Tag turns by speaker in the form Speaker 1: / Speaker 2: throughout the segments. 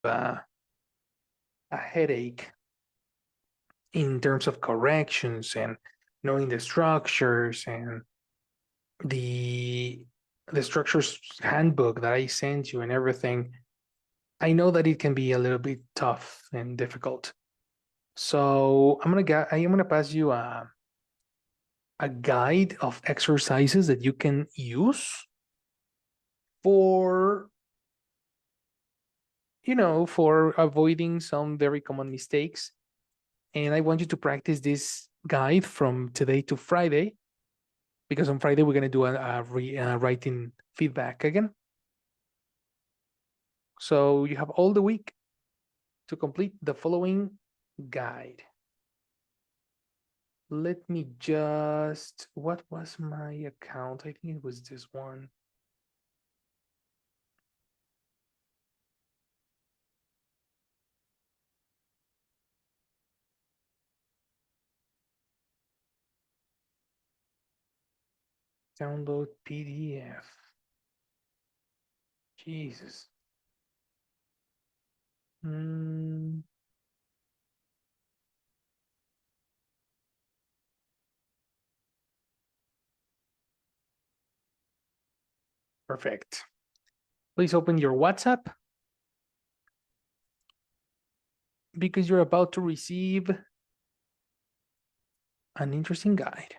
Speaker 1: a headache in terms of corrections and knowing the structures and the the structures handbook that I sent you and everything. I know that it can be a little bit tough and difficult. So I am gonna pass you a guide of exercises that you can use for for avoiding some very common mistakes. And I want you to practice this guide from today to Friday, because on Friday we're going to do a writing feedback again. So you have all the week to complete the following guide. Let me just, what was my account? I think it was this one. Download PDF. Jesus. Perfect. Please open your WhatsApp, because you're about to receive an interesting guide.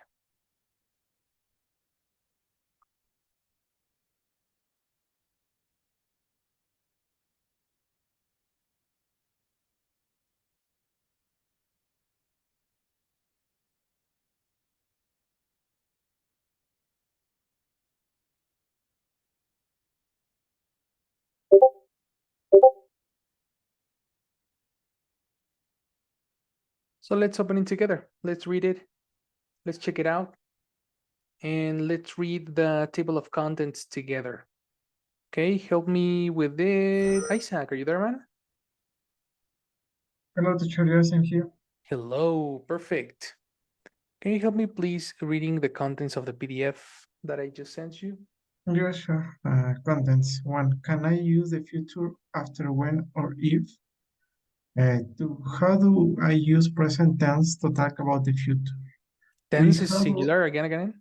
Speaker 1: So let's open it together. Let's read it. Let's check it out. And let's read the table of contents together. Okay, help me with it. Isaac, are you there, man?
Speaker 2: Hello, teacher. Yes, I'm here.
Speaker 1: Hello, perfect. Can you help me please reading the contents of the PDF that I just sent you?
Speaker 2: Yes, sure. Contents. 1. Can I use the future after when or if? 2. How do I use present tense to talk about the future? 3.
Speaker 1: Tense is singular, again.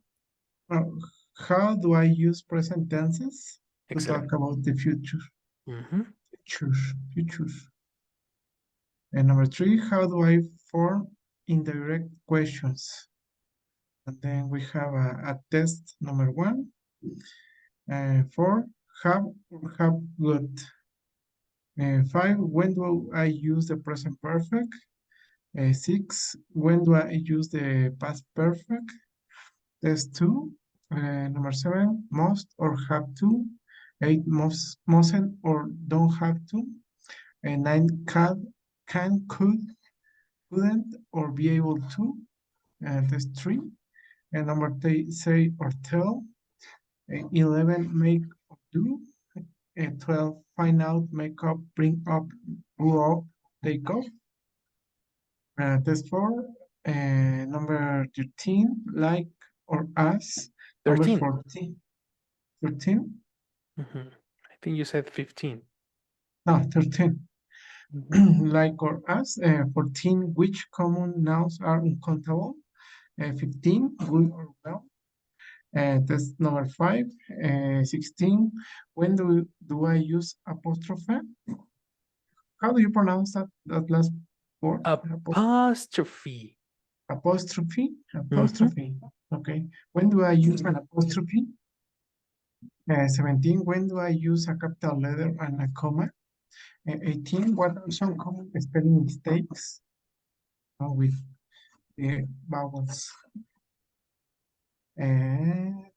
Speaker 2: How do I use present tenses to
Speaker 1: Excellent.
Speaker 2: talk about the future?
Speaker 1: Mm-hmm.
Speaker 2: Futures. And number 3, how do I form indirect questions? And then we have a test number 1. 4, have or have got. 5, when do I use the present perfect? 6, when do I use the past perfect? Test 2. Number 7, must or have to. 8, mustn't or don't have to. 9, can, could, couldn't, or be able to. Test 3. And number 10, say or tell. 11, make or do. 12, find out, make up, bring up, grow up, take off. Test 4. Number 13, like or as. Number
Speaker 1: 13.
Speaker 2: 14, 13.
Speaker 1: Mm-hmm. I think you said 15.
Speaker 2: No, 13.
Speaker 1: Mm-hmm.
Speaker 2: Like or as. 14, which common nouns are uncountable? 15, good or well. Test number 5. 16, when do I use apostrophe? How do you pronounce that last word?
Speaker 1: Apostrophe.
Speaker 2: Apostrophe?
Speaker 1: Mm-hmm.
Speaker 2: Apostrophe. Okay. When do I use an apostrophe? 17, when do I use a capital letter and a comma? 18, what are some common spelling mistakes with the vowels?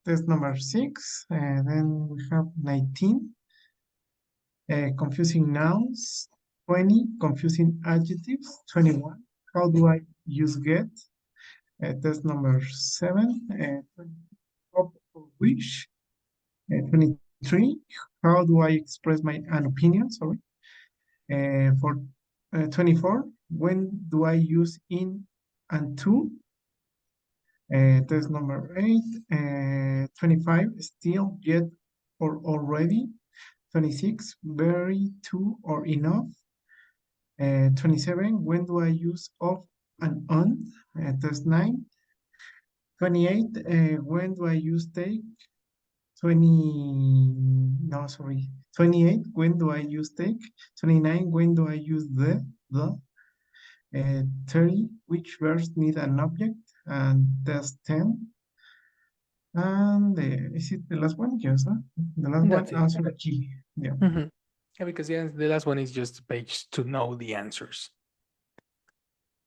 Speaker 2: Test number 6, then we have 19, confusing nouns. 20, confusing adjectives. 21, how do I use get? Test number 7, hope or wish. 23, how do I express an opinion? Sorry. For 24, when do I use in and to? Test number 8. 25, still, yet, or already. 26, very, too, or enough. 27, when do I use off and on? Test 9. 28, when do I use take? 28, when do I use take? 29, when do I use the? 30, which verbs need an object? And test 10. And is it the last one? Yes, huh? The last one,
Speaker 1: That's it.
Speaker 2: answer G. Yeah.
Speaker 1: Mhm. Yeah, because the last one is just a page to know the answers.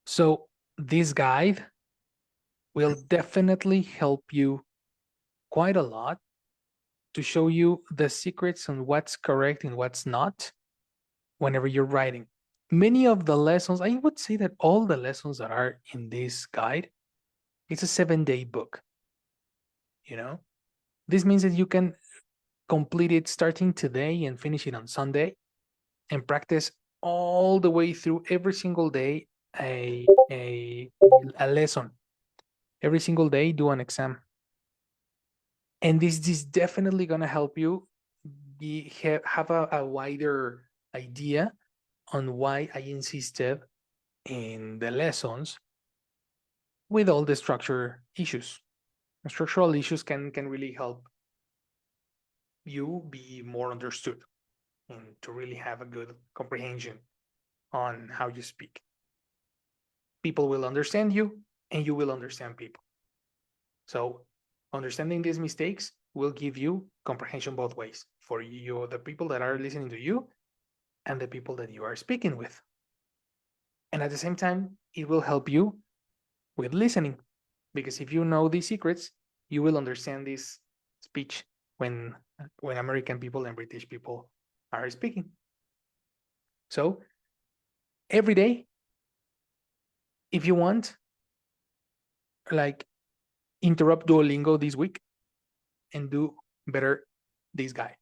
Speaker 1: So this guide will definitely help you quite a lot to show you the secrets on what's correct and what's not whenever you're writing. Many of the lessons, I would say that all the lessons that are in this guide, it's a 7-day book. You know, this means that you can complete it starting today and finish it on Sunday and practice all the way through every single day a lesson. Every single day, do an exam. And this is definitely going to help you have a wider idea on why I insisted in the lessons with all the structure issues. Structural issues can really help you be more understood and to really have a good comprehension on how you speak. People will understand you and you will understand people. So understanding these mistakes will give you comprehension both ways for you, the people that are listening to you, and the people that you are speaking with. And at the same time, it will help you with listening, because if you know these secrets, you will understand this speech when American people and British people are speaking. So every day, if you want, like, interrupt Duolingo this week and do better this guy.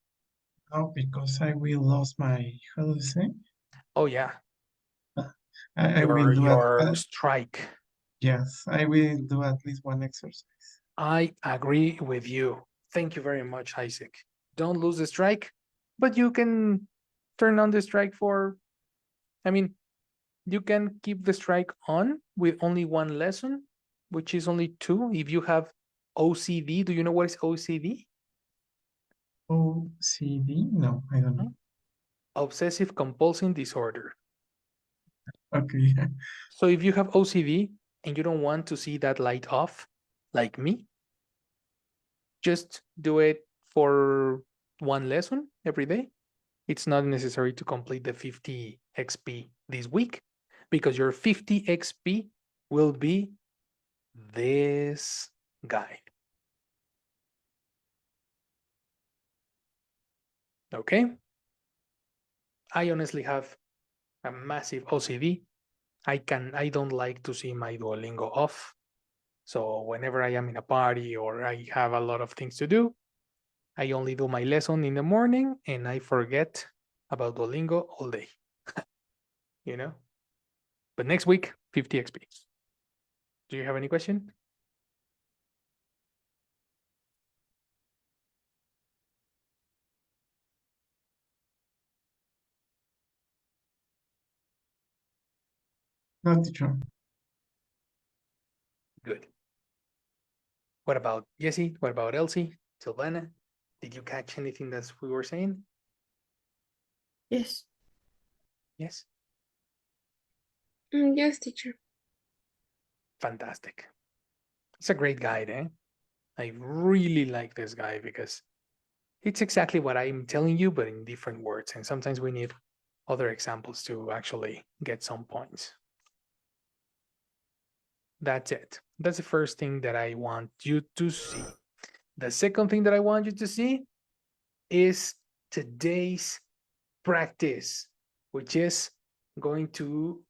Speaker 2: Oh, because I will lose my, how do you say?
Speaker 1: Oh yeah,
Speaker 2: I will do it.
Speaker 1: your strike.
Speaker 2: Yes, I will do at least one exercise.
Speaker 1: I agree with you. Thank you very much, Isaac. Don't lose the strike, but you can turn on the strike for, I mean, you can keep the strike on with only one lesson, which is only 2. If you have OCD, do you know what is OCD?
Speaker 2: OCD? No, I don't know.
Speaker 1: Obsessive compulsive disorder.
Speaker 2: Okay.
Speaker 1: So if you have OCD and you don't want to see that light off, like me, just do it for one lesson every day. It's not necessary to complete the 50 XP this week, because your 50 XP will be this guide. Okay? I honestly have a massive OCD. I don't like to see my Duolingo off. So whenever I am in a party or I have a lot of things to do, I only do my lesson in the morning and I forget about Duolingo all day. You know? But next week, 50 XP. Do you have any question?
Speaker 2: No, teacher.
Speaker 1: Good. What about Jesse? What about Elsie? Silvana? Did you catch anything that we were saying?
Speaker 3: Yes.
Speaker 1: Yes?
Speaker 3: Yes, teacher.
Speaker 1: Fantastic. It's a great guide, eh? I really like this guy because it's exactly what I'm telling you, but in different words. And sometimes we need other examples to actually get some points. That's it. That's the first thing that I want you to see. The second thing that I want you to see is today's practice, which is going to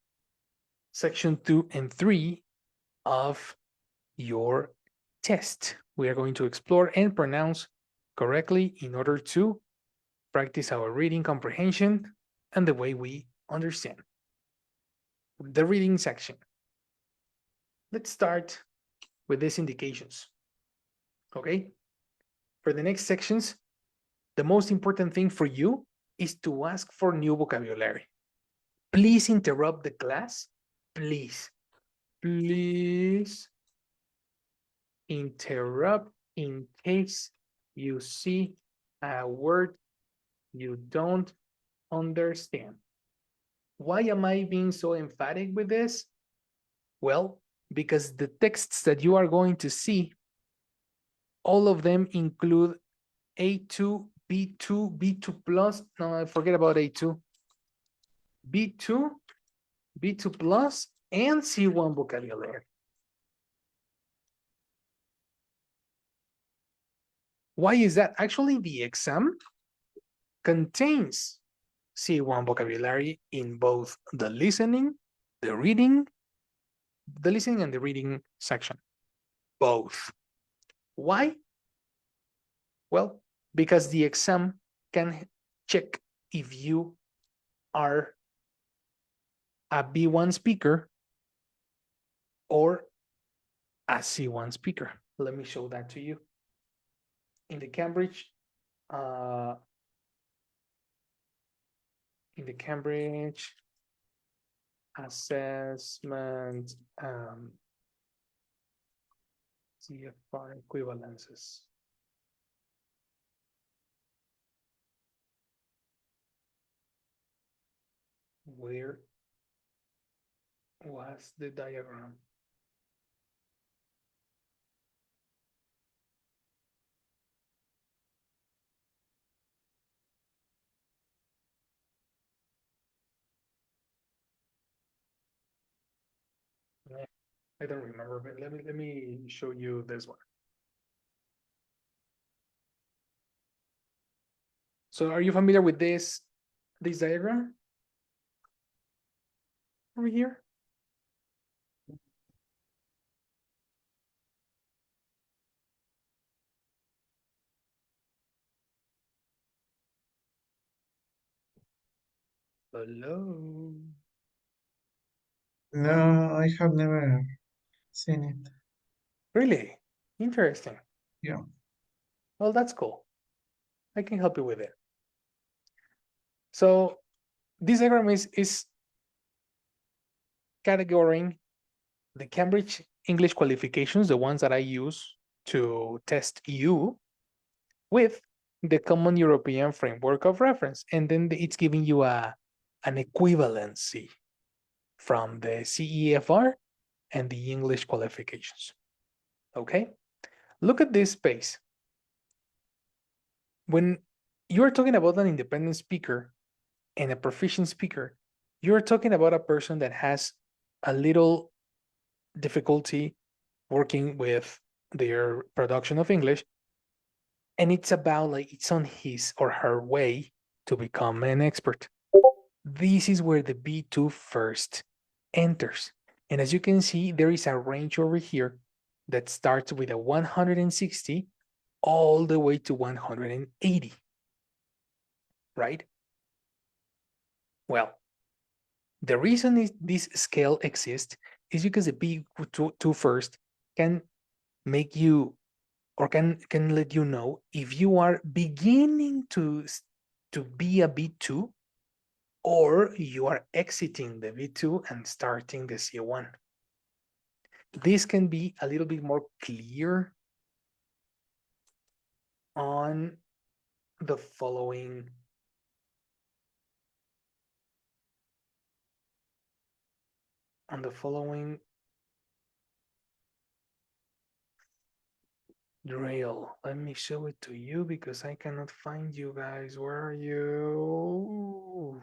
Speaker 1: section 2 and 3 of your test. We are going to explore and pronounce correctly in order to practice our reading comprehension and the way we understand. The reading section. Let's start with these indications. Okay? For the next sections, the most important thing for you is to ask for new vocabulary. Please interrupt the class. Please. Please interrupt in case you see a word you don't understand. Why am I being so emphatic with this? Well, because the texts that you are going to see, all of them include A2, B2, B2 plus. No, forget about A2. B2, B2 plus, and C1 vocabulary. Why is that? Actually, the exam contains C1 vocabulary in both the listening, the reading, the listening and the reading section. Both. Why? Well, because the exam can check if you are a B1 speaker or a C1 speaker. Let me show that to you. In the Cambridge, uh, assessment, CFR equivalences. Where was the diagram? I don't remember, but let me show you this one. So are you familiar with this diagram over here? Hello.
Speaker 2: No, I have never seen it.
Speaker 1: Really? Interesting.
Speaker 2: Yeah.
Speaker 1: Well, that's cool. I can help you with it. So this diagram is categorizing the Cambridge English qualifications, the ones that I use to test you, with the Common European Framework of Reference. And then it's giving you an equivalency from the CEFR and the English qualifications. Okay? Look at this space. When you're talking about an independent speaker and a proficient speaker, you're talking about a person that has a little difficulty working with their production of English. And it's about like it's on his or her way to become an expert. This is where the B2 first enters. And as you can see, there is a range over here that starts with a 160 all the way to 180, right? Well, the reason this scale exists is because the B2 first can make you or can let you know if you are beginning to be a B2 or you are exiting the B2 and starting the C1. This can be a little bit more clear on the following drill. Let me show it to you because I cannot find you guys. Where are you?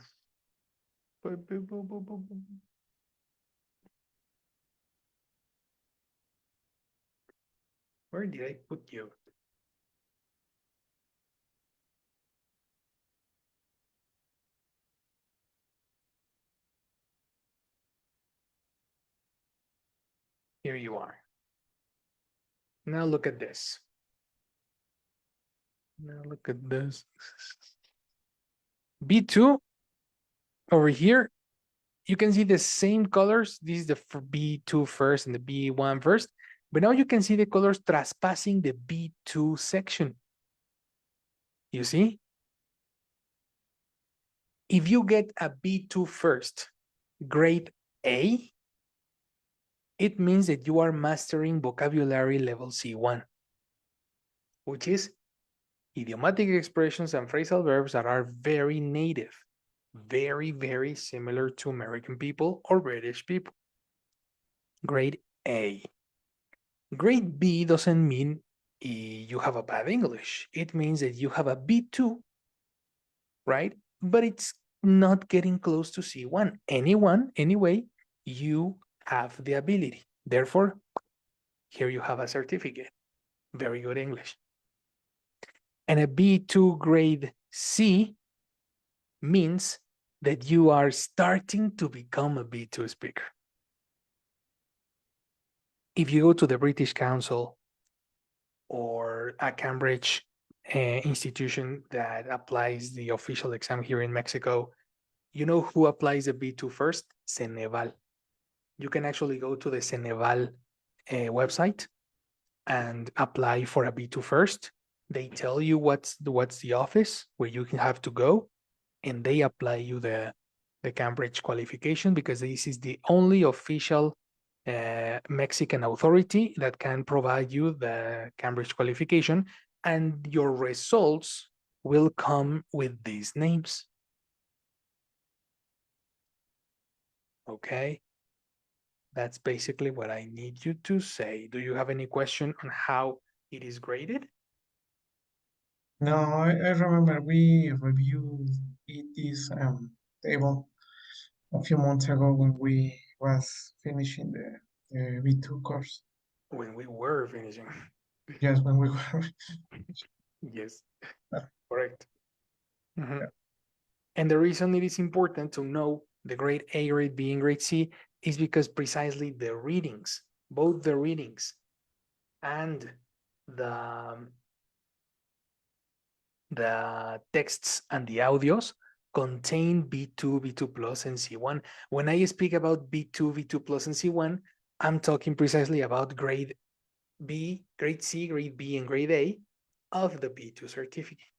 Speaker 1: Where did I put you? Here you are. Now look at this. Now look at this. B2 over here, you can see the same colors. This is the B2 first and the B1 first. But now you can see the colors trespassing the B2 section. You see? If you get a B2 first, grade A, it means that you are mastering vocabulary level C1, which is idiomatic expressions and phrasal verbs that are very native, very, very similar to American people or British people. Grade A. Grade B doesn't mean you have a bad English. It means that you have a B2, right? But it's not getting close to C1. Anyway, you have the ability. Therefore, here you have a certificate. Very good English. And a B2 grade C means that you are starting to become a B2 speaker. If you go to the British Council or a Cambridge institution that applies the official exam here in Mexico, you know who applies the B2 first? Ceneval. You can actually go to the Ceneval website and apply for a B2 first. They tell you what's the office where you can have to go, and they apply you the Cambridge qualification, because this is the only official Mexican authority that can provide you the Cambridge qualification, and your results will come with these names. Okay, that's basically what I need you to say. Do you have any question on how it is graded?
Speaker 2: No, I remember we reviewed this table a few months ago when we was finishing the B2 course.
Speaker 1: When we were finishing.
Speaker 2: Yes, when we were.
Speaker 1: Yes,
Speaker 2: Yeah.
Speaker 1: correct. Mhm.
Speaker 2: Yeah.
Speaker 1: And the reason it is important to know the grade A, grade B, and grade C is because precisely the readings, both the readings and the texts and the audios contain B2, B2 plus, and C1. When I speak about B2, B2 plus, and C1, I'm talking precisely about grade B, grade C, grade B, and grade A of the B2 certificate.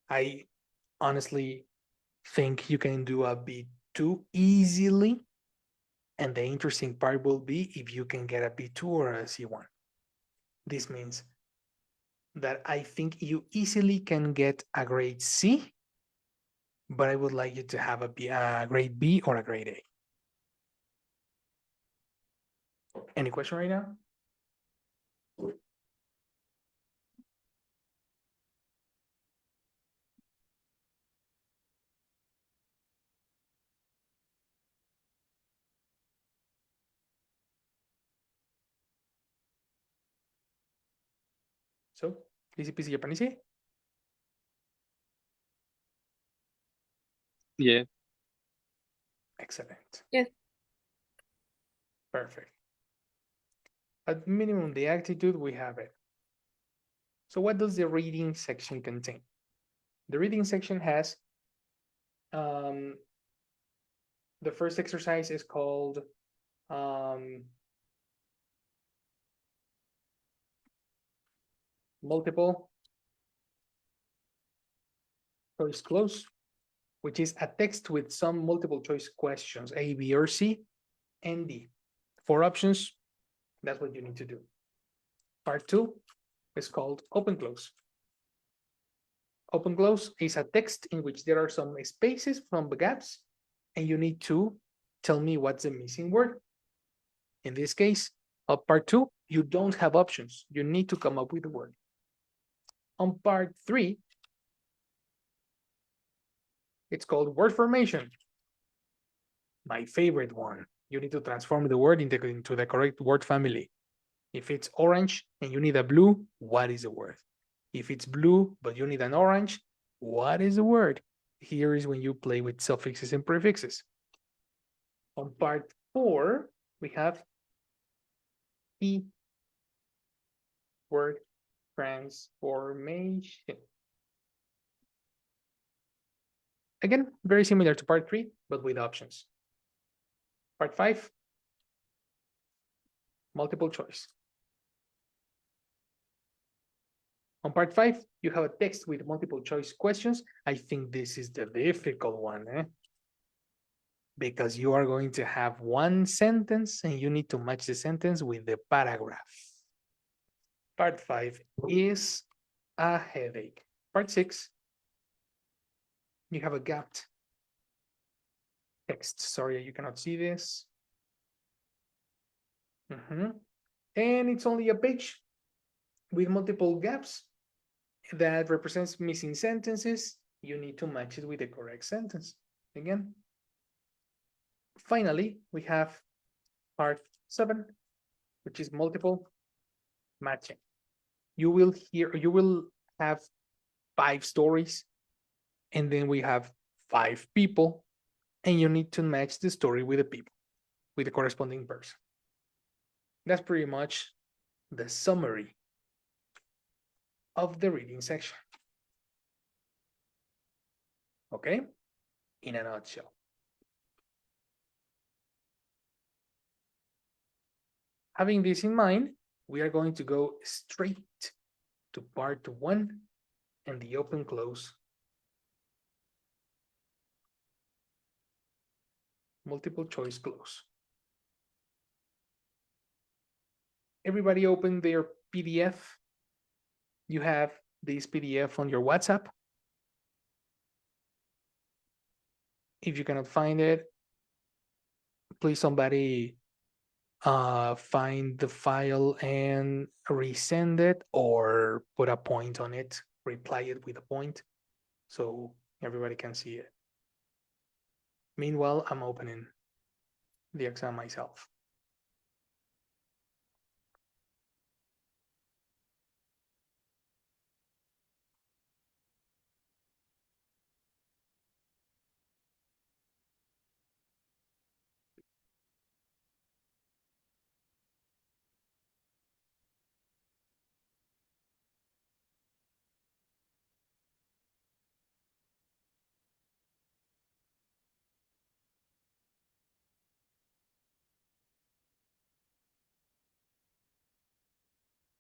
Speaker 1: I honestly think you can do a B2 easily, and the interesting part will be if you can get a B2 or a C1. This means that I think you easily can get a grade C, but I would like you to have a grade B or a grade A. Any question right now? So, easy peasy Japanese?
Speaker 3: Yeah.
Speaker 1: Excellent.
Speaker 4: Yes.
Speaker 1: Perfect. At minimum, the attitude, we have it. So what does the reading section contain? The reading section has the first exercise is called multiple choice close, which is a text with some multiple choice questions, A, B, or C, and D. 4 options, that's what you need to do. Part 2 is called open close. Open close is a text in which there are some spaces from the gaps, and you need to tell me what's the missing word. In this case, of part 2, you don't have options. You need to come up with a word. On part 3, it's called word formation. My favorite one. You need to transform the word into the correct word family. If it's orange and you need a blue, what is the word? If it's blue, but you need an orange, what is the word? Here is when you play with suffixes and prefixes. On part 4, we have key word transformation. Again, very similar to part 3, but with options. Part 5, multiple choice. On part 5, you have a text with multiple choice questions. I think this is the difficult one, because you are going to have one sentence and you need to match the sentence with the paragraph. Part 5 is a headache. Part 6, you have a gapped text. Sorry, you cannot see this. And it's only a page with multiple gaps that represents missing sentences. You need to match it with the correct sentence. Again. Finally, we have part 7, which is multiple matching. You will have 5 stories, and then we have 5 people, and you need to match the story with the people, with the corresponding person. That's pretty much the summary of the reading section. Okay? In a nutshell. Having this in mind, we are going to go straight to part 1 and the open close. Multiple choice close. Everybody open their PDF. You have this PDF on your WhatsApp. If you cannot find it, please somebody find the file and resend it, or put a point on it, reply it with a point so everybody can see it. Meanwhile, I'm opening the exam myself.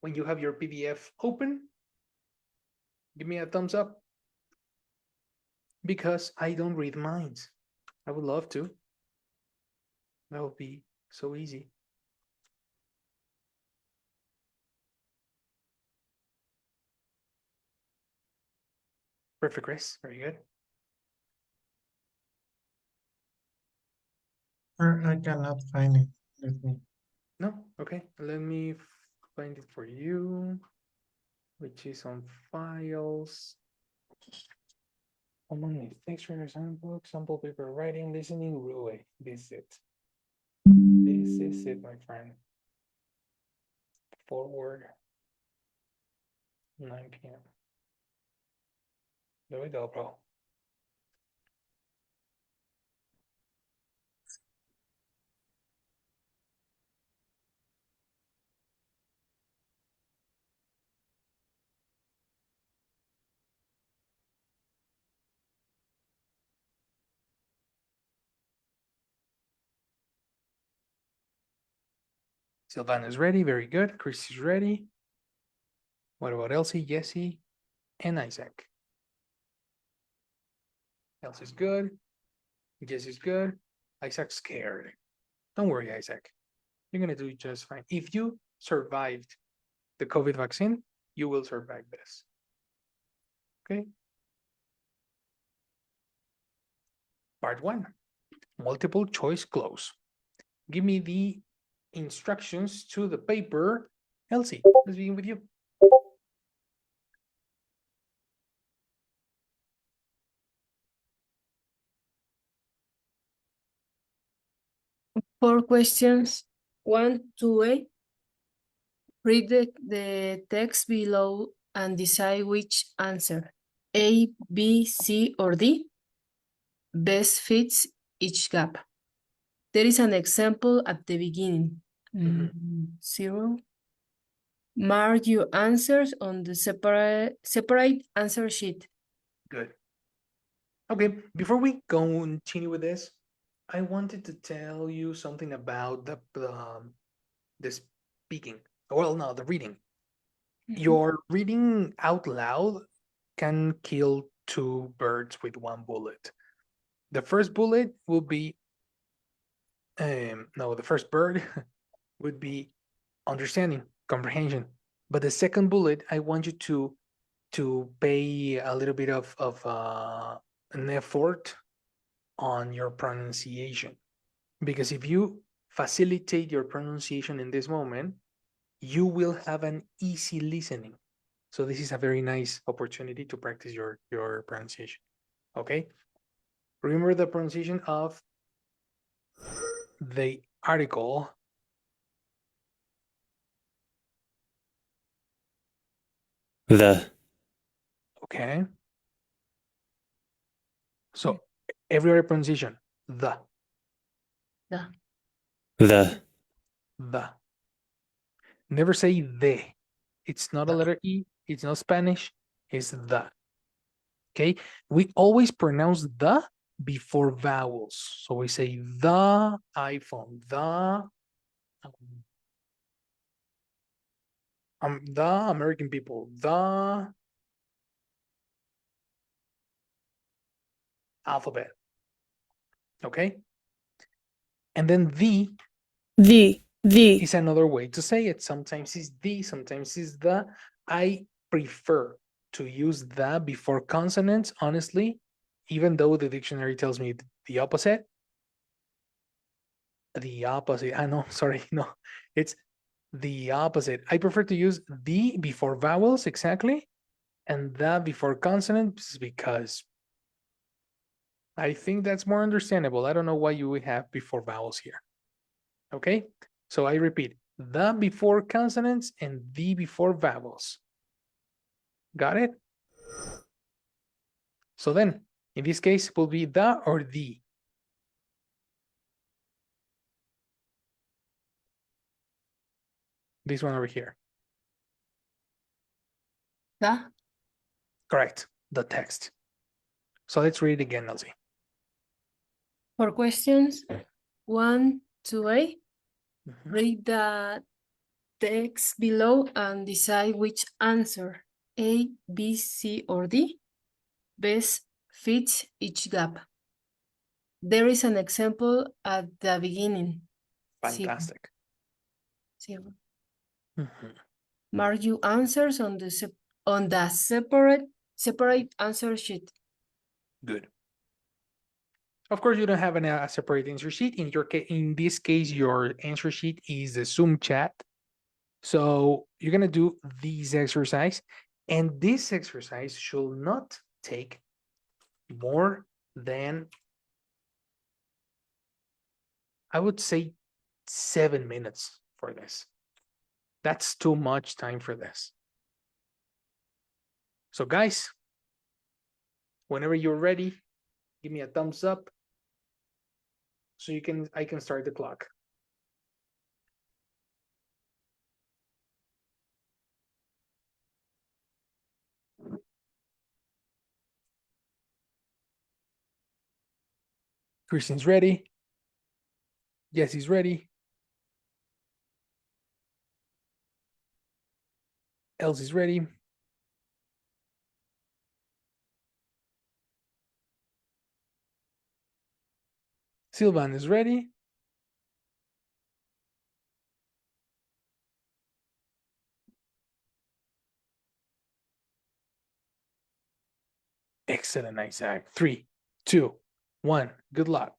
Speaker 1: When you have your PDF open, give me a thumbs up, because I don't read minds. I would love to. That would be so easy. Perfect, Chris. Very good.
Speaker 2: I cannot find it. Let me.
Speaker 1: No? Okay. Let me find it for you, which is on files. Common mistakes for your handbook, sample paper writing, listening, rule. This is it. This is it, my friend. Forward, 9 p.m. There we go, bro. Silvana's ready. Very good. Chris is ready. What about Elsie, Jesse, and Isaac? Elsie's good. Jesse's good. Isaac's scared. Don't worry, Isaac. You're going to do just fine. If you survived the COVID vaccine, you will survive this. Okay? Part 1, multiple choice close. Give me the instructions to the paper. Elsie, let's begin with you.
Speaker 3: Four questions, 1 to 8. Read the text below and decide which answer, A, B, C, or D, best fits each gap. There is an example at the beginning. 0. Mark your answers on the separate answer sheet.
Speaker 1: Good. Okay, before we continue with this, I wanted to tell you something about the speaking. Well, no, the reading. Your reading out loud can kill two birds with one bullet. The first bullet will be, no, the first bird would be understanding, comprehension. But the second bullet, I want you to pay a little bit of an effort on your pronunciation. Because if you facilitate your pronunciation in this moment, you will have an easy listening. So this is a very nice opportunity to practice your pronunciation. Okay? Remember the pronunciation of the article.
Speaker 4: The,
Speaker 1: Okay? So every other pronunciation, the.
Speaker 4: the,
Speaker 1: Never say the. It's not a letter E. It's not Spanish. It's the. Okay? We always pronounce the before vowels. So we say the iPhone, the American people, the alphabet. Okay? And then the is another way to say it. Sometimes it's the, sometimes it's the. I prefer to use the before consonants, honestly, even though the dictionary tells me the opposite. The opposite. I know, sorry, no, it's the opposite. I prefer to use the before vowels, exactly, and the before consonants because I think that's more understandable. I don't know why you would have before vowels here. Okay, so I repeat, the before consonants and the before vowels. Got it? So then, in this case, will be the or the. This one over here.
Speaker 3: The.
Speaker 1: Correct, the text. So let's read it again, Elsie.
Speaker 3: For questions 1 to 8,
Speaker 1: Mhm.
Speaker 3: read the text below and decide which answer, A, B, C, or D, best fits each gap. There is an example at the beginning.
Speaker 1: Fantastic.
Speaker 3: Zero.
Speaker 1: Mhm.
Speaker 3: Mark your answers on the separate answer sheet.
Speaker 1: Good. Of course, you don't have a separate answer sheet. In this case, your answer sheet is the Zoom chat. So you're gonna do this exercise, and this exercise should not take more than, I would say, 7 minutes for this. That's too much time for this. So guys, whenever you're ready, give me a thumbs up so I can start the clock. Christian's ready. Jesse's ready. Elsie's ready. Sylvan is ready. Excellent, Isaac. 3, 2, 1. Good luck.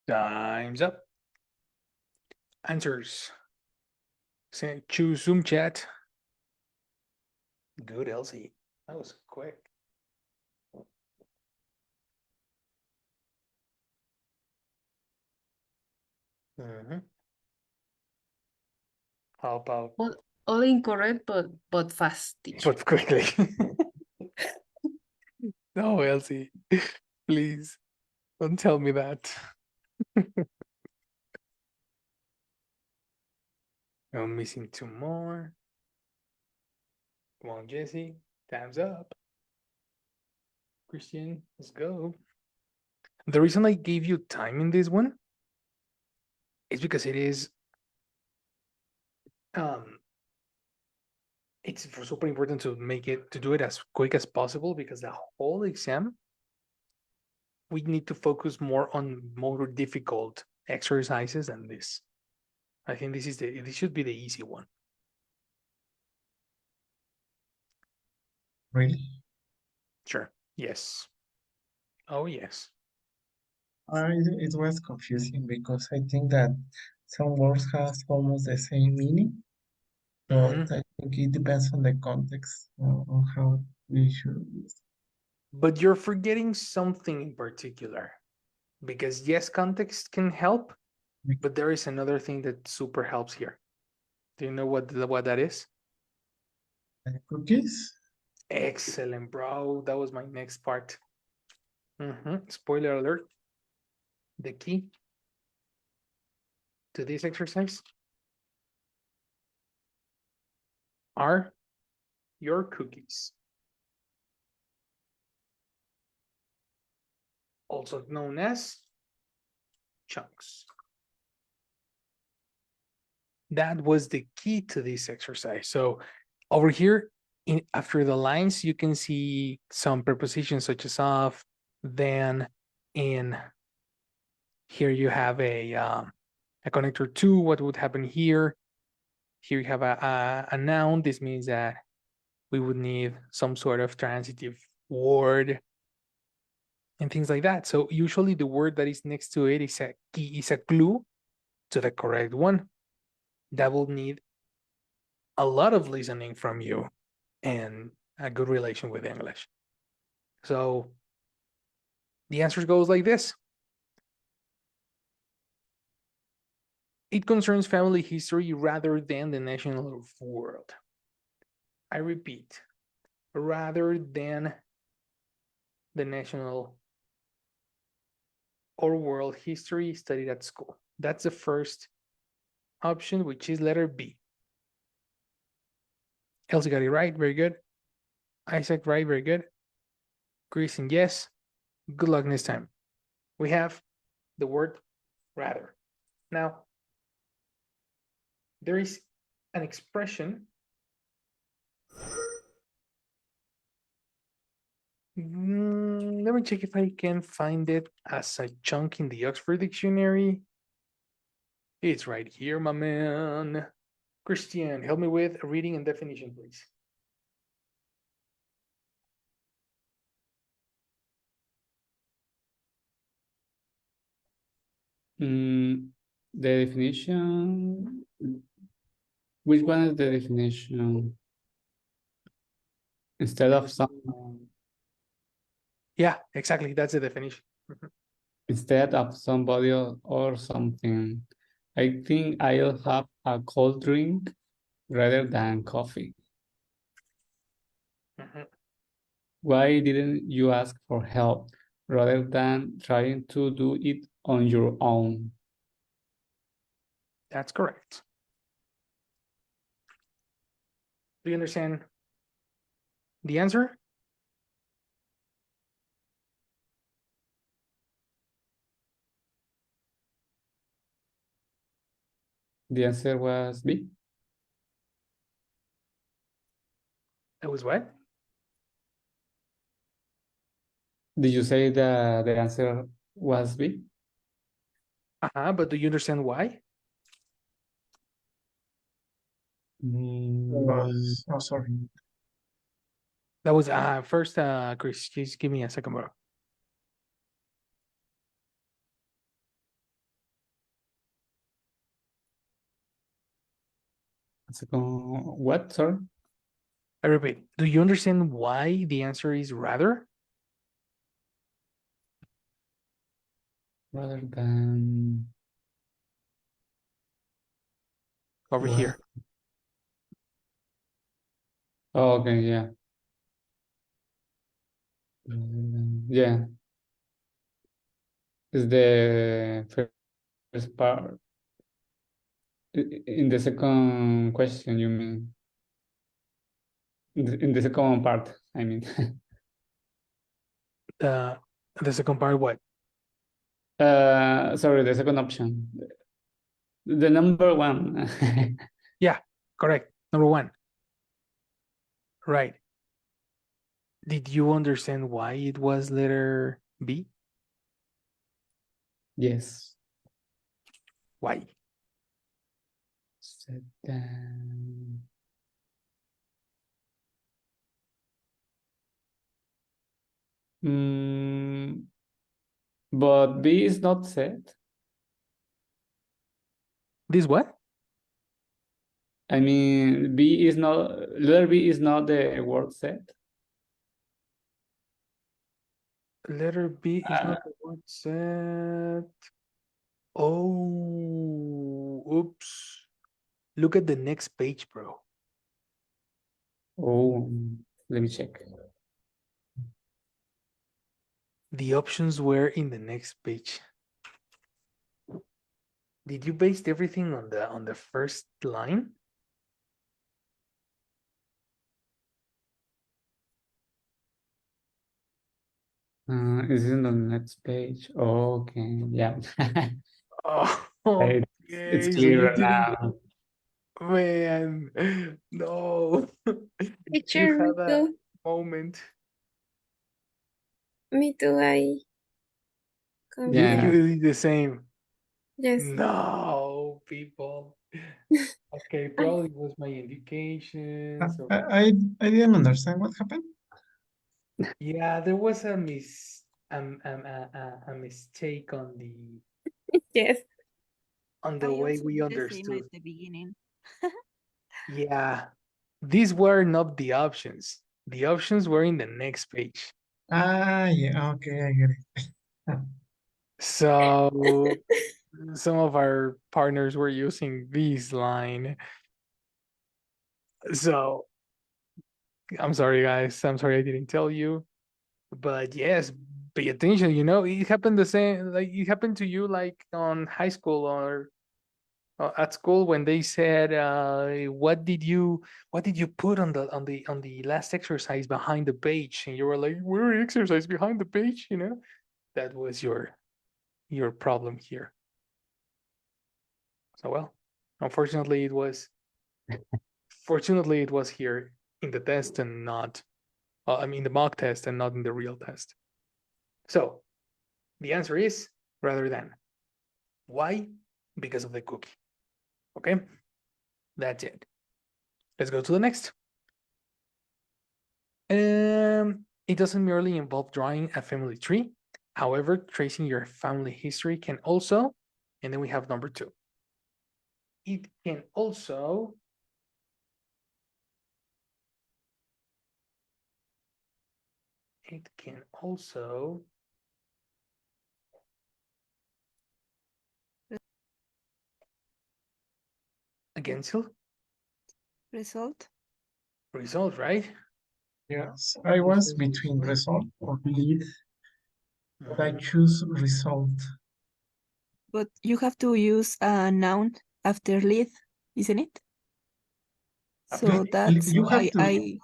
Speaker 1: Time's up. Answers. Choose Zoom chat. Good, Elsie. That was quick. How about
Speaker 3: All incorrect, but fast, teacher.
Speaker 1: but quickly? No, Elsie, please don't tell me that. I'm missing two more. Come on, Jesse. Time's up. Christian, let's go. The reason I gave you time in this one is because it is it's super important to do it as quick as possible, because the whole exam we need to focus more on more difficult exercises than this. I think this should be the easy one.
Speaker 2: Really?
Speaker 1: Sure. Yes. Oh yes.
Speaker 2: It was confusing because I think that some words has almost the same meaning, but I think it depends on the context on how we should use.
Speaker 1: But you're forgetting something in particular, because yes, context can help, but there is another thing that super helps here. Do you know what that is?
Speaker 2: Cookies?
Speaker 1: Excellent, bro. That was my next part. Spoiler alert. The key to this exercise are your cookies, also known as chunks. That was the key to this exercise. So over here, after the lines, you can see some prepositions such as of, then, in. Here you have a connector to. What would happen here? Here you have a noun. This means that we would need some sort of transitive word and things like that. So usually the word that is next to it is a key, is a clue to the correct one. That will need a lot of listening from you and a good relation with English. So the answer goes like this. It concerns family history rather than the national world. I repeat, rather than the national or world history studied at school. That's the first option, which is letter B. Elsie got it right, very good. Isaac, right, very good. Kristen, yes. Good luck next time. We have the word rather. Now, there is an expression. Let me check if I can find it as a chunk in the Oxford Dictionary. It's right here, my man. Christian, help me with a reading and definition, please.
Speaker 5: The definition. Which one is the definition? Instead of some,
Speaker 1: Yeah, exactly. That's the definition.
Speaker 5: instead of somebody or something. I think I'll have a cold drink rather than coffee. Why didn't you ask for help rather than trying to do it on your own?
Speaker 1: That's correct. Do you understand the answer?
Speaker 5: The answer was B.
Speaker 1: It was what?
Speaker 5: Did you say that the answer was B?
Speaker 1: But do you understand why?
Speaker 2: Oh, sorry.
Speaker 1: That was first, Chris, just give me a second, bro.
Speaker 5: Second, what, sorry?
Speaker 1: I repeat, do you understand why the answer is rather?
Speaker 5: Rather than
Speaker 1: Over here.
Speaker 5: oh, okay, yeah. Yeah. Is the first part. In the second question, you mean? In the second part, I mean.
Speaker 1: The second part, what?
Speaker 5: Sorry, the second option. The number one.
Speaker 1: Yeah, correct. Number one. Right. Did you understand why it was letter B?
Speaker 5: Yes.
Speaker 1: Why?
Speaker 5: Set down. But B is not set.
Speaker 1: This what?
Speaker 5: I mean, B is not, letter B is not the word set.
Speaker 1: Letter B is not the word set. Oh, oops. Look at the next page, bro.
Speaker 5: Oh, let me check.
Speaker 1: The options were in the next page. Did you base everything on the first line?
Speaker 5: Is it on the next page? Okay, yeah.
Speaker 1: Oh,
Speaker 5: It's
Speaker 1: okay. So you
Speaker 5: clearer
Speaker 1: didn't,
Speaker 5: now.
Speaker 1: man. No. You
Speaker 6: Teacher, me
Speaker 1: had a
Speaker 6: too.
Speaker 1: moment.
Speaker 6: Me too. I
Speaker 1: You
Speaker 5: Yeah.
Speaker 6: confused.
Speaker 1: did the same.
Speaker 6: Yes.
Speaker 1: No, people. Okay, probably was my indication. So
Speaker 2: I didn't understand what happened.
Speaker 1: yeah, there was a mistake
Speaker 6: Yes.
Speaker 1: on the
Speaker 7: I
Speaker 1: way
Speaker 7: also
Speaker 1: we
Speaker 7: did the same
Speaker 1: understood.
Speaker 7: at the beginning.
Speaker 1: Yeah, these were not the options. The options were in the next page.
Speaker 2: Ah, yeah, okay, I get it.
Speaker 1: So some of our partners were using this line. So I'm sorry, guys. I'm sorry I didn't tell you. But yes, pay attention. You know, it happened the same. Like it happened to you, like on high school or at school when they said, what did you put on the last exercise behind the page?" And you were like, "Where exercise behind the page?" You know, that was your problem here. So well, unfortunately, fortunately it was here in the test and not, I mean, the mock test and not in the real test. So the answer is rather than. Why? Because of the cookie. Okay, that's it. Let's go to the next. It doesn't merely involve drawing a family tree. However, tracing your family history can also, and then we have number two. It can also again, Sil,
Speaker 7: Result?
Speaker 1: result, right?
Speaker 2: Yes, I
Speaker 1: This
Speaker 2: was
Speaker 1: is
Speaker 2: between
Speaker 1: result.
Speaker 2: result or lead, but I choose result.
Speaker 7: But you have to use a noun after lead, isn't it? So that's
Speaker 2: You have
Speaker 7: why
Speaker 2: to,
Speaker 7: I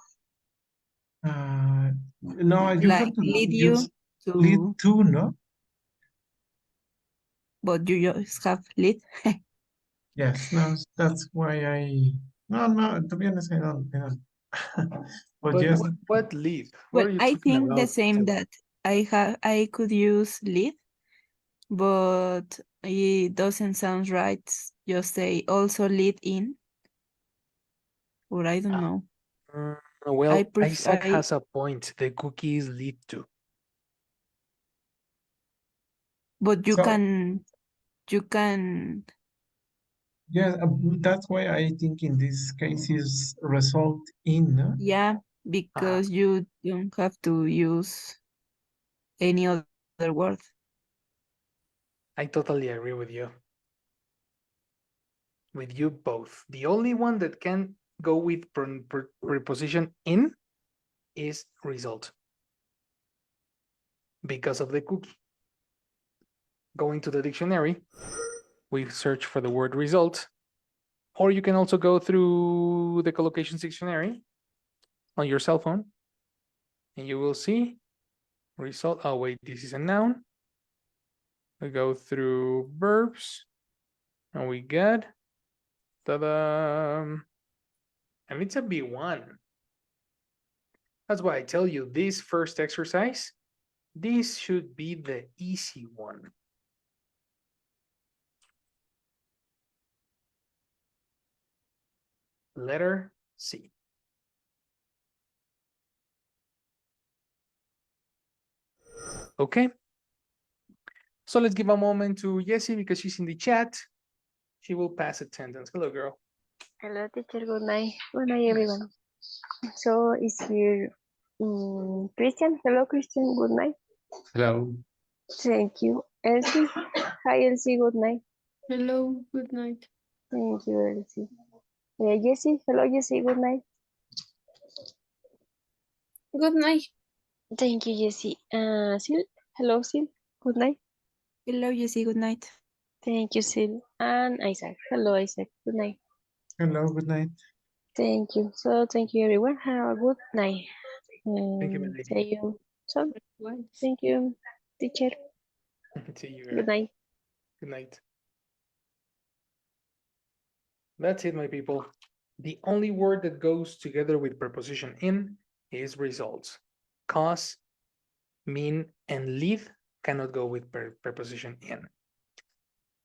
Speaker 2: no, you have
Speaker 7: like
Speaker 2: to
Speaker 7: lead
Speaker 2: use
Speaker 7: you
Speaker 2: lead
Speaker 7: to,
Speaker 2: to, no?
Speaker 7: but you just have lead.
Speaker 2: Yes, no, that's why no, to be honest, I don't. But
Speaker 1: But
Speaker 2: yes,
Speaker 1: what lead? What
Speaker 7: Well,
Speaker 1: are you
Speaker 7: I
Speaker 1: talking
Speaker 7: think the
Speaker 1: about,
Speaker 7: same
Speaker 1: Sil?
Speaker 7: that I could use lead, but it doesn't sound right. Just say also lead in, or I don't know.
Speaker 1: Well, Isaac
Speaker 7: I
Speaker 1: has a point. The cookies lead to.
Speaker 7: but
Speaker 2: so
Speaker 7: you can
Speaker 2: Yeah, that's why I think in this case is result in, no?
Speaker 7: Yeah, because you don't have to use any other word.
Speaker 1: I totally agree with you. With you both. The only one that can go with preposition in is result because of the cookie. Going to the dictionary, we search for the word result, or you can also go through the collocations dictionary on your cell phone and you will see result. Oh, wait, this is a noun. We go through verbs and we get ta-da, and it's a B1. That's why I tell you this first exercise, this should be the easy one. Letter C. Okay. So let's give a moment to Jessie because she's in the chat. She will pass attendance. Hello, girl.
Speaker 6: Hello, teacher. Good night. Good night, everyone. So is here Christian. Hello, Christian. Good night.
Speaker 5: Hello.
Speaker 6: Thank you. Elsie. Hi, Elsie. Good night.
Speaker 3: Hello, good night.
Speaker 6: Thank you, Elsie. Jessie. Hello, Jessie. Good night.
Speaker 3: Good night.
Speaker 6: Thank you, Jessie. Sil. Hello, Sil. Good night.
Speaker 7: Hello, Jessie, good night.
Speaker 6: Thank you, Sil. And Isaac. Hello, Isaac. Good night.
Speaker 2: Hello, good night.
Speaker 6: Thank you. So thank you, everyone. Have a good night.
Speaker 1: Thank you, my lady.
Speaker 6: See you. So
Speaker 3: Once.
Speaker 6: thank you, teacher.
Speaker 1: See you.
Speaker 6: Good night.
Speaker 1: Good night. That's it, my people. The only word that goes together with preposition in is results. Cause, mean, and lead cannot go with preposition in.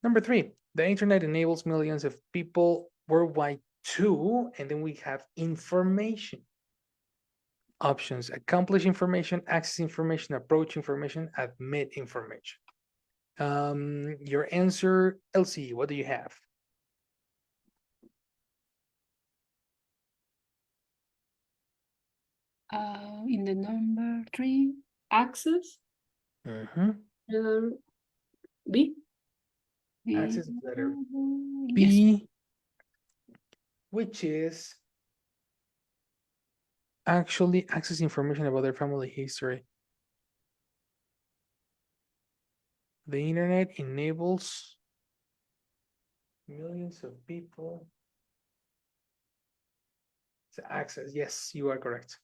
Speaker 1: Number 3, the internet enables millions of people worldwide too, and then we have information. Options: accomplish information, access information, approach information, admit information. Your answer, Elsie, what do you have?
Speaker 3: In the number 3, access. Letter B.
Speaker 1: Access letter
Speaker 3: Yes.
Speaker 1: B, which is actually access information about their family history. The internet enables millions of people to access. Yes, you are correct.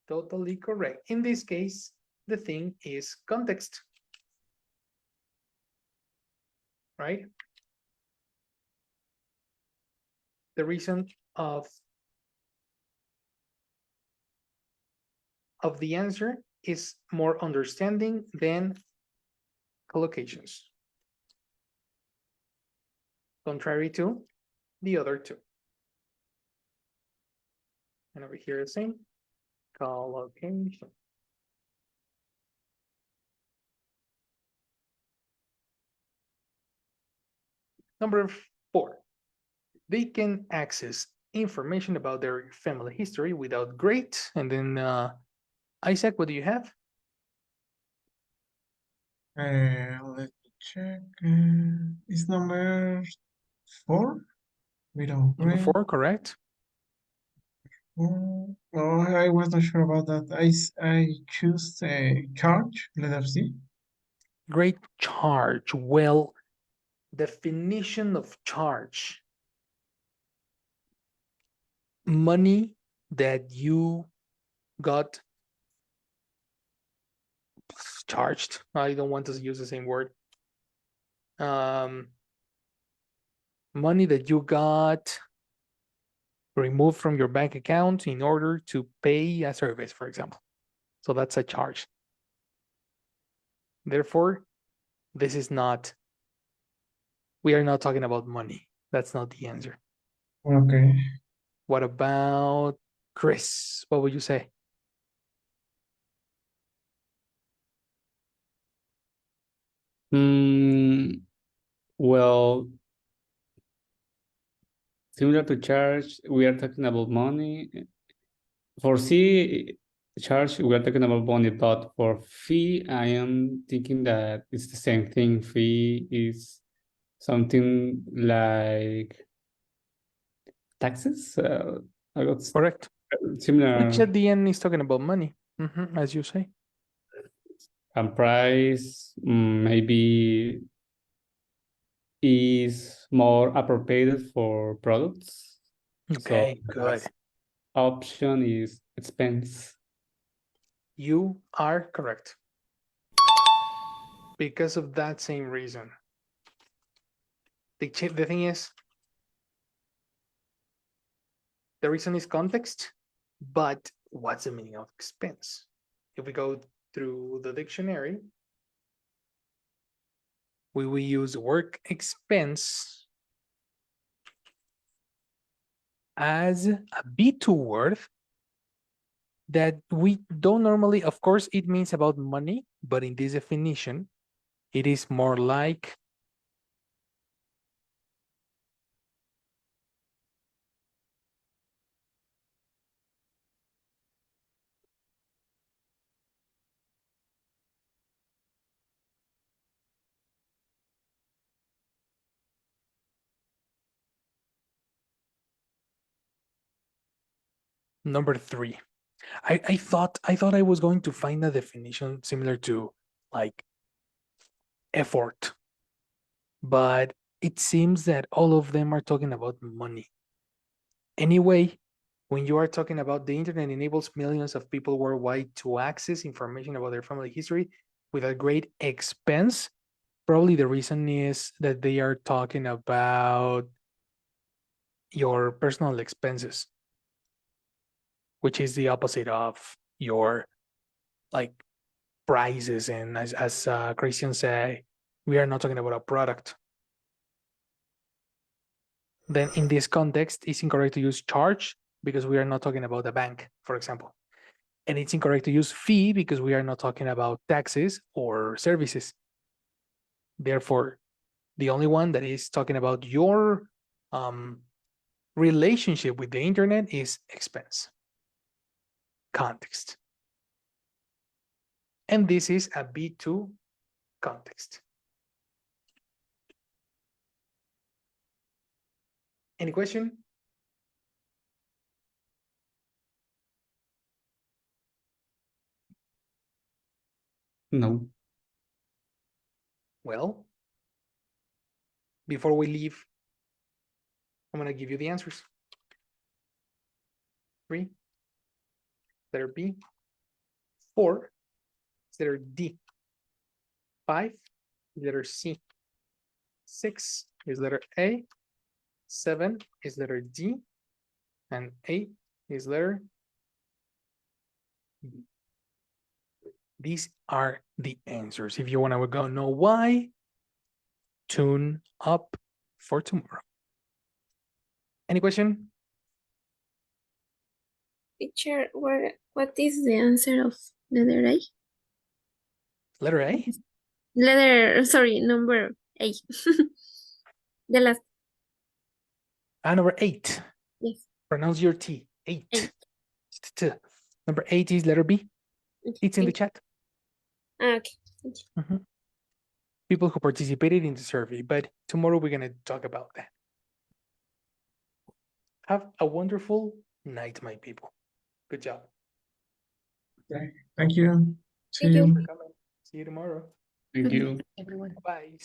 Speaker 1: Totally correct. In this case, the thing is context, right? The reason of the answer is more understanding than collocations, contrary to the other two. And over here, the same collocation. Number 4, they can access information about their family history without great. And then Isaac, what do you have?
Speaker 2: Let me check. Is number 4? Without
Speaker 1: Number
Speaker 2: grade.
Speaker 1: 4, correct?
Speaker 2: Oh, I was not sure about that. I choose charge, letter C.
Speaker 1: Great charge. Well, definition of charge: money that you got charged. I don't want to use the same word. Money that you got removed from your bank account in order to pay a service, for example. So that's a charge. Therefore, this is not, we are not talking about money. That's not the answer.
Speaker 2: Okay.
Speaker 1: What about Chris? What would you say?
Speaker 5: Well, similar to charge, we are talking about money. For C, charge, we are talking about money, but for fee, I am thinking that it's the same thing. Fee is something like taxes. I got
Speaker 1: Correct.
Speaker 5: similar.
Speaker 1: Which at the end is talking about money, as you say.
Speaker 5: And price, maybe is more appropriate for products.
Speaker 1: Okay,
Speaker 5: So
Speaker 1: good.
Speaker 5: last option is expense.
Speaker 1: You are correct. Because of that same reason. The thing is, the reason is context, but what's the meaning of expense? If we go through the dictionary, we will use work expense as a B2 word that we don't normally, of course, it means about money, but in this definition, it is more like number 3. I thought I was going to find a definition similar to like effort, but it seems that all of them are talking about money. Anyway, when you are talking about the internet enables millions of people worldwide to access information about their family history without great expense, probably the reason is that they are talking about your personal expenses, which is the opposite of your like prices. And as Christian say, we are not talking about a product. Then in this context, it's incorrect to use charge because we are not talking about a bank, for example. And it's incorrect to use fee because we are not talking about taxes or services. Therefore, the only one that is talking about your relationship with the internet is expense, context. And this is a B2 context. Any question?
Speaker 5: No.
Speaker 1: Well, before we leave, I'm going to give you the answers. 3, letter B. 4, letter D. 5, letter C. 6 is letter A. 7 is letter D. And 8 is letter B. These are the answers. If you want to go know why, tune up for tomorrow. Any question?
Speaker 6: Teacher, what is the answer of letter A?
Speaker 1: Letter A?
Speaker 6: Number A. The last,
Speaker 1: Number 8.
Speaker 6: yes.
Speaker 1: Pronounce your T. 8.
Speaker 6: Eight.
Speaker 1: Number 8 is letter B.
Speaker 6: Okay,
Speaker 1: It's in the chat.
Speaker 6: okay. Thank you.
Speaker 1: People who participated in the survey, but tomorrow we're going to talk about that. Have a wonderful night, my people. Good job.
Speaker 2: Okay, thank you. See
Speaker 6: Thank you.
Speaker 2: you.
Speaker 1: For coming. See you tomorrow.
Speaker 5: Thank you.
Speaker 3: Everyone.
Speaker 1: Bye.